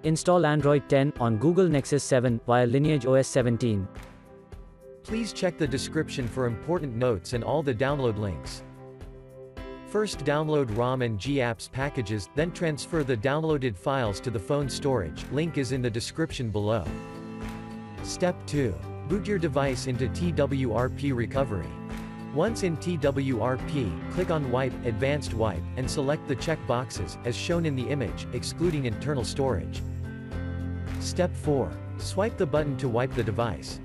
Install Android 10 on Google Nexus 7 via LineageOS 17. Please check the description for important notes and all the download links. First download ROM and GApps packages, then transfer the downloaded files to the phone storage, link is in the description below. Step 2. Boot your device into TWRP recovery. Once in TWRP, click on Wipe, Advanced Wipe, and select the check boxes, as shown in the image, excluding internal storage. Step 4. Swipe the button to wipe the device.